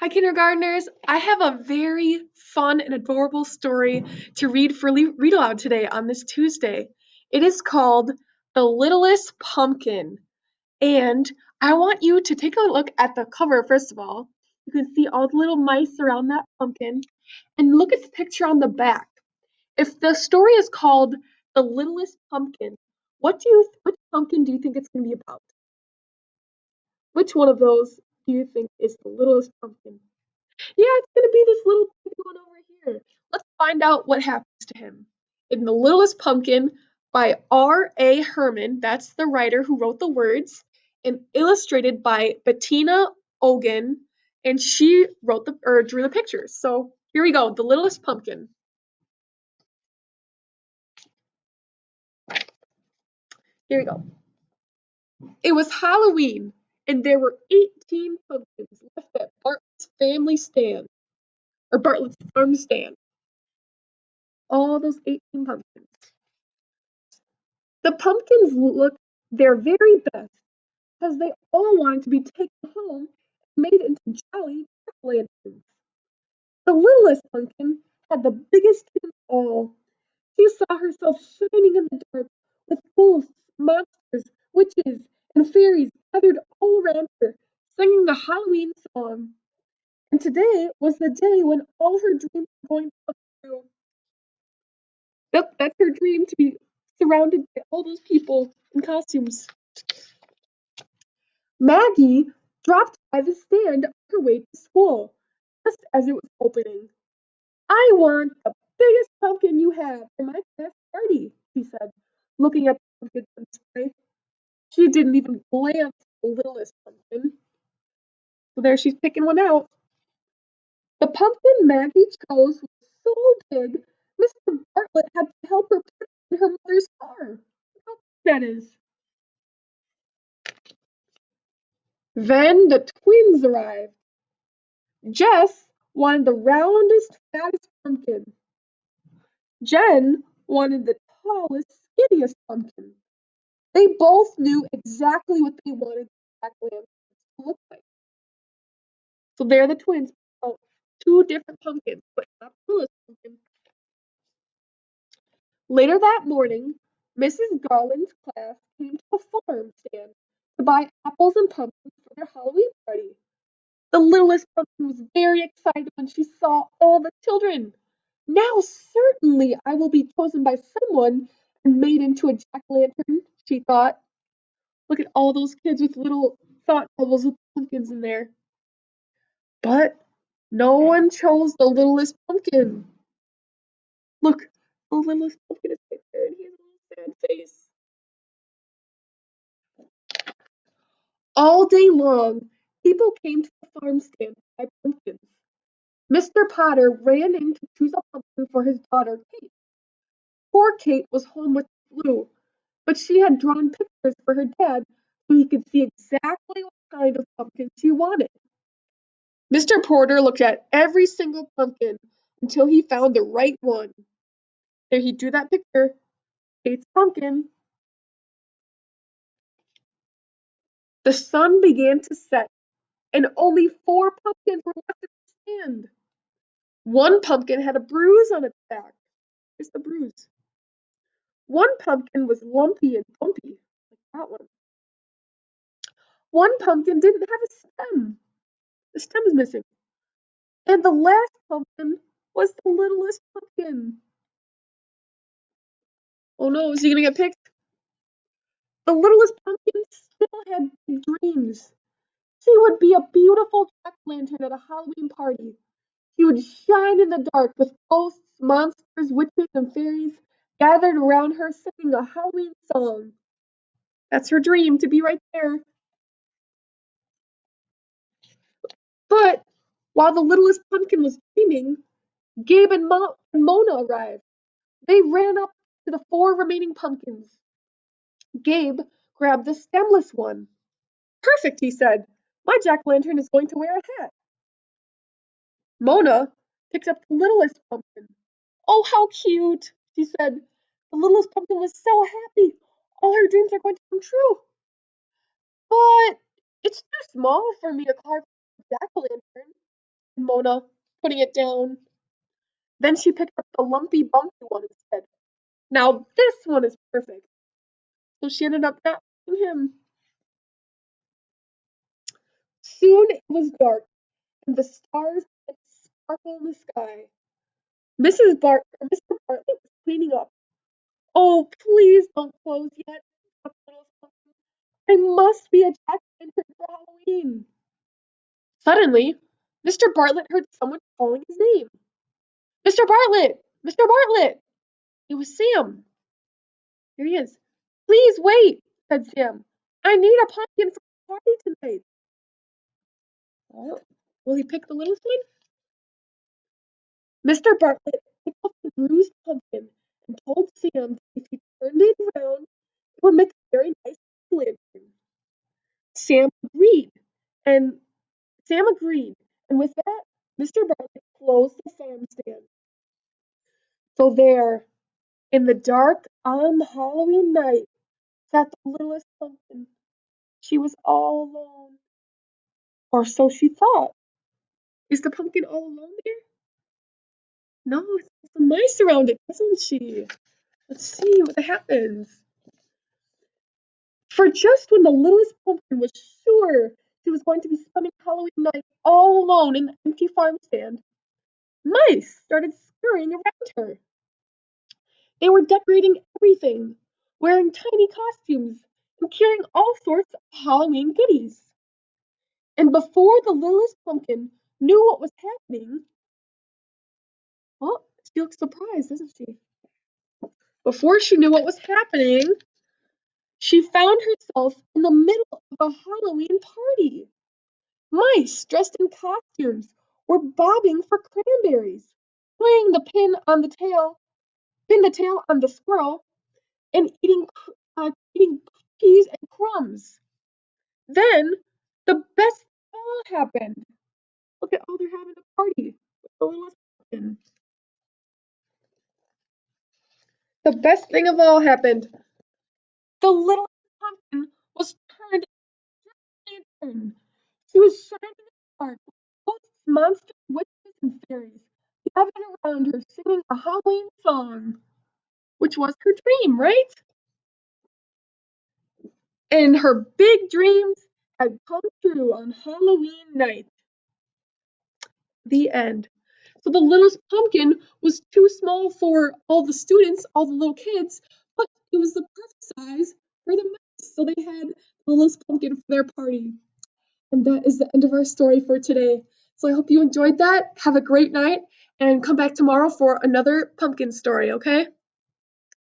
Hi, kindergartners. I have a very fun and adorable story to read aloud today on this Tuesday. It is called The Littlest Pumpkin. And I want you to take a look at the cover first of all. You can see all the little mice around that pumpkin and look at the picture on the back. If the story is called The Littlest Pumpkin, which pumpkin do you think it's going to be about? Which one of those do you think is the littlest pumpkin? Yeah, it's gonna be this little baby one over here. Let's find out what happens to him. In The Littlest Pumpkin by R.A. Herman, that's the writer who wrote the words, and illustrated by Bettina Ogan, and she wrote the or drew the pictures. So here we go, The Littlest Pumpkin. Here we go. It was Halloween, and there were 18 pumpkins left at Bartlett's farm stand. All those 18 pumpkins. The pumpkins looked their very best because they all wanted to be taken home and made into jolly jack-o'-lanterns. The littlest pumpkin had the biggest dream of all. She saw herself shining in the dark with ghosts, monsters, witches, and fairies gathered all around her, singing a Halloween song. And today was the day when all her dreams were going to come true. Yep, that's her dream, to be surrounded by all those people in costumes. Maggie dropped by the stand on her way to school, just as it was opening. I want the biggest pumpkin you have for my class party, she said, looking at the pumpkins on display. She didn't even glance at the littlest pumpkin. So there she's picking one out. The pumpkin Maggie chose was so big, Mr. Bartlett had to help her put it in her mother's car. Look how big that is. Then the twins arrived. Jess wanted the roundest, fattest pumpkin. Jen wanted the tallest, skinniest pumpkin. They both knew exactly what they wanted jack-o'-lanterns to look like. So they're the twins. Oh, two different pumpkins, but not the littlest pumpkin. Later that morning, Mrs. Garland's class came to a farm stand to buy apples and pumpkins for their Halloween party. The littlest pumpkin was very excited when she saw all the children. Now certainly I will be chosen by someone and made into a jack-o'-lantern, she thought. Look at all those kids with little thought bubbles with pumpkins in there. But no one chose the littlest pumpkin. Look, the littlest pumpkin is right there and he has a little sad face. All day long, people came to the farm stand to buy pumpkins. Mr. Potter ran in to choose a pumpkin for his daughter, Kate. Poor Kate was home with the flu, but she had drawn pictures for her dad so he could see exactly what kind of pumpkin she wanted. Mr. Porter looked at every single pumpkin until he found the right one. There he drew that picture, Kate's pumpkin. The sun began to set, and only 4 pumpkins were left in the stand. One pumpkin had a bruise on its back. Here's the bruise. One pumpkin was lumpy and bumpy, like that one. One pumpkin didn't have a stem. The stem is missing. And the last pumpkin was the littlest pumpkin. Oh no, is he gonna get picked? The littlest pumpkin still had big dreams. She would be a beautiful jack-o'-lantern at a Halloween party. She would shine in the dark with ghosts, monsters, witches, and fairies gathered around her singing a Halloween song. That's her dream, to be right there. But while the littlest pumpkin was dreaming, Gabe and Mona arrived. They ran up to the 4 remaining pumpkins. Gabe grabbed the stemless one. Perfect, he said. My jack-o'-lantern is going to wear a hat. Mona picked up the littlest pumpkin. Oh, how cute, she said. The littlest pumpkin was so happy. All her dreams are going to come true. But it's too small for me to carve a jack-o'-lantern. Mona, putting it down. Then she picked up the lumpy, bumpy one instead. Now this one is perfect. So she ended up not picking him. Soon it was dark, and the stars began to sparkle in the sky. Mr. Bartlett was cleaning up. Oh, please don't close yet. I must be a jack-o'-lantern for Halloween. Suddenly, Mr. Bartlett heard someone calling his name. Mr. Bartlett! Mr. Bartlett! It was Sam. Here he is. Please wait, said Sam. I need a pumpkin for the party tonight. Oh, will he pick the littlest one? Mr. Bartlett picked up the bruised pumpkin and told Sam that if he turned it around, it would make a very nice lantern. Sam agreed, and Sam agreed, and with that, Mr. Bartlett closed the farm stand. So there, in the dark on Halloween night, sat the littlest pumpkin. She was all alone, or so she thought. Is the pumpkin all alone there? No, it's got some mice around it, doesn't she? Let's see what happens. For just when the littlest pumpkin was sure she was going to be spending Halloween night all alone in the empty farm stand, mice started scurrying around her. They were decorating everything, wearing tiny costumes, and carrying all sorts of Halloween goodies. And before the littlest pumpkin knew what was happening, oh, she looked surprised, doesn't she? Before she knew what was happening, she found herself in the middle of a Halloween party. Mice dressed in costumes were bobbing for cranberries, playing the pin the tail on the squirrel, and eating cookies and crumbs. Then the best of all happened. Look at all they're having a party with the littlest pumpkin. The best thing of all happened. The littlest pumpkin was turned into a lantern. She was shining in the dark. Ghosts, monsters, witches, and fairies gathered around her singing a Halloween song, which was her dream, right? And her big dreams had come true on Halloween night. The end. So the littlest pumpkin was too small for all the students, all the little kids, but it was the perfect size for the mice. So they had the littlest pumpkin for their party. And that is the end of our story for today. So I hope you enjoyed that. Have a great night and come back tomorrow for another pumpkin story, okay?